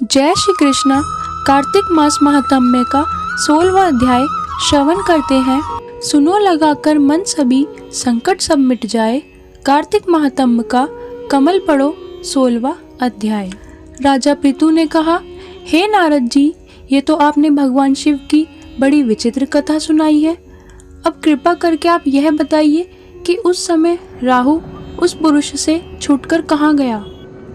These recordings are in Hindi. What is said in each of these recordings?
जय श्री कृष्णा। कार्तिक मास महात्म्य का 16वां अध्याय श्रवण करते हैं। सुनो लगाकर मन सभी, संकट सब मिट जाए। कार्तिक महात्म्य का कमल पढ़ो 16वां अध्याय। राजा पृथु ने कहा, हे नारद जी, ये तो आपने भगवान शिव की बड़ी विचित्र कथा सुनाई है। अब कृपा करके आप यह बताइए कि उस समय राहु उस पुरुष से छूटकर कहाँ गया।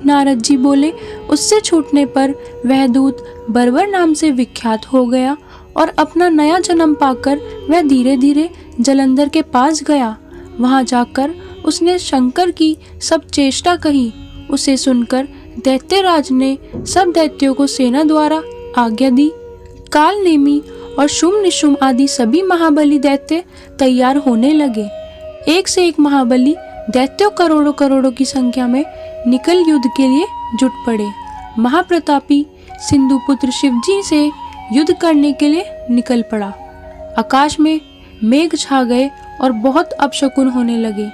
नारद जी बोले, उससे छूटने पर वह दूत बर्बर नाम से विख्यात हो गया और अपना नया जन्म पाकर वह धीरे धीरे जलंधर के पास गया। वहां जाकर उसने शंकर की सब चेष्टा कही। उसे सुनकर दैत्यराज ने सब दैत्यों को सेना द्वारा आज्ञा दी। काल नेमी और शुम निशुम आदि सभी महाबली दैत्य तैयार होने लगे। एक से एक महाबली दैत्यों करोड़ों करोड़ों की संख्या में निकल युद्ध के लिए जुट पड़े। महाप्रतापी सिंधुपुत्र शिवजी से युद्ध करने के लिए निकल पड़ा। आकाश में मेघ छा गए और बहुत अपशकुन होने लगे।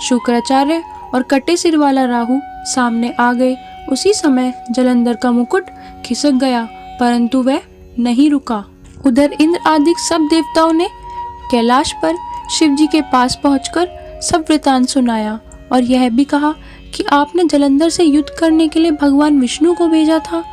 शुक्राचार्य और कटे सिर वाला राहु सामने आ गए। उसी समय जलंधर का मुकुट खिसक गया, परंतु वह नहीं रुका। उधर इंद्र आदि सब देवताओं ने कैलाश पर शिवजी के पास पहुंचकर सब वृतांत सुनाया और यह भी कहा कि आपने जलंधर से युद्ध करने के लिए भगवान विष्णु को भेजा था।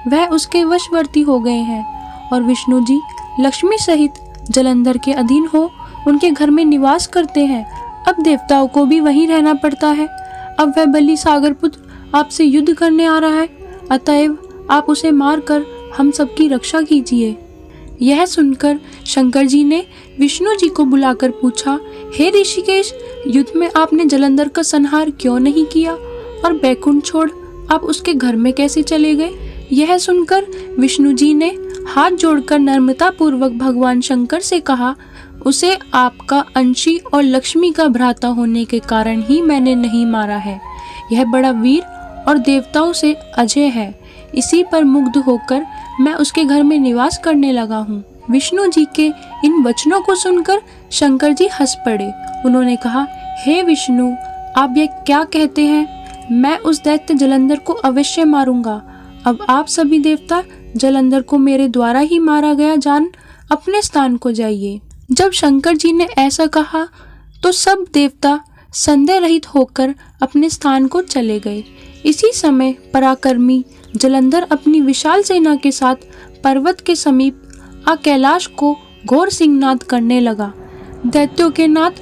वह उसके वशवर्ती हो गए हैं और विष्णु जी लक्ष्मी सहित जलंधर के अधीन हो उनके घर में निवास करते हैं। अब देवताओं को भी वहीं रहना पड़ता है। अब वह बलि सागर पुत्र आपसे युद्ध करने आ रहा है, अतएव आप उसे मारकर हम सबकी रक्षा कीजिए। यह सुनकर शंकर जी ने विष्णु जी को बुलाकर पूछा, हे ऋषिकेश, युद्ध में आपने जलंधर का संहार क्यों नहीं किया और बैकुंठ छोड़ आप उसके घर में कैसे चले गए। यह सुनकर विष्णु जी ने हाथ जोड़कर नम्रता पूर्वक भगवान शंकर से कहा, उसे आपका अंशी और लक्ष्मी का भ्राता होने के कारण ही मैंने नहीं मारा है। यह बड़ा वीर और देवताओं से अजय है। इसी पर मुग्ध होकर मैं उसके घर में निवास करने लगा हूँ। विष्णु जी के इन वचनों को सुनकर शंकर जी हंस पड़े। उन्होंने कहा, हे विष्णु, आप ये क्या कहते हैं। मैं उस दैत्य जलंधर को अवश्य मारूंगा। अब आप सभी देवता जलंधर को मेरे द्वारा ही मारा गया जान अपने स्थान को जाइए। जब शंकर जी ने ऐसा कहा तो सब देवता संदेह रहित होकर अपने स्थान को चले गए। इसी समय पराक्रमी जलंधर अपनी विशाल सेना के साथ पर्वत के समीप आ कैलाश को घोर सिंहनाद करने लगा। दैत्यों के नाद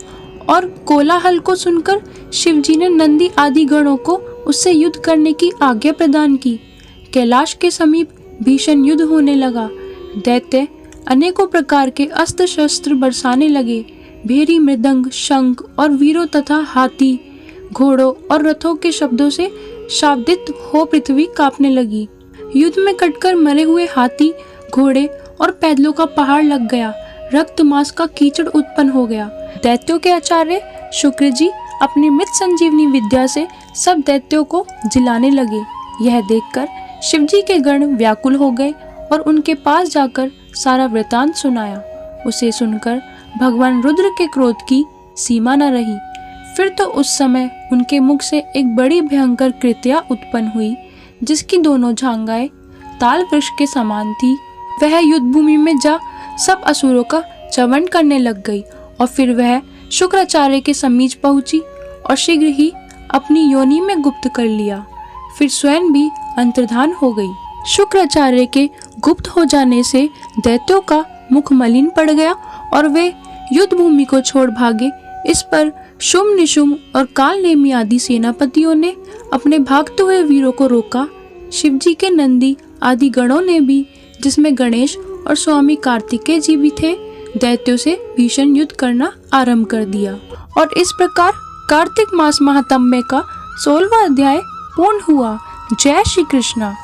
और कोलाहल को सुनकर शिवजी ने नंदी आदि गणों को उससे युद्ध करने की आज्ञा प्रदान की। कैलाश के समीप भीषण युद्ध होने लगा। दैत्य अनेकों प्रकार के अस्त्र शस्त्र बरसाने लगे। भेरी, मृदंग, शंख और वीरों तथा हाथी, घोड़ों और रथों के शब्दों से शाब्दित हो पृथ्वी कांपने लगी। युद्ध में कटकर मरे हुए हाथी, घोड़े और पैदलों का पहाड़ लग गया। रक्त मांस का कीचड़ उत्पन्न हो गया। दैत्यों के आचार्य शुक्र जी अपनी मृत संजीवनी विद्या से सब दैत्यों को जिलाने लगे। यह देखकर शिवजी के गण व्याकुल हो गए और उनके पास जाकर सारा वृतांत सुनाया। उसे सुनकर भगवान रुद्र के क्रोध की सीमा न रही। फिर तो उस समय उनके मुख से एक बड़ी भयंकर कृत्या उत्पन्न हुई, जिसकी दोनों झांगाएं ताल वृक्ष के समान थी। वह युद्ध भूमि में जा सब असुरों का चवन करने लग गई और फिर वह शुक्राचार्य के समीप पहुंची और शीघ्र ही अपनी योनि में गुप्त कर लिया। फिर स्वयं भी अंतर्धान हो गई। शुक्राचार्य के गुप्त हो जाने से दैत्यों का मुख मलिन पड़ गया और वे युद्ध भूमि को छोड़ भागे। इस पर शुम निशुम और काल नेमी आदि सेनापतियों ने अपने भागते हुए वीरों को रोका। शिवजी के नंदी आदि गणों ने भी, जिसमें गणेश और स्वामी कार्तिकेय जी भी थे, दैत्यों से भीषण युद्ध करना आरंभ कर दिया। और इस प्रकार कार्तिक मास महात्म्य का 16वां अध्याय पूर्ण हुआ। जय श्री कृष्णा।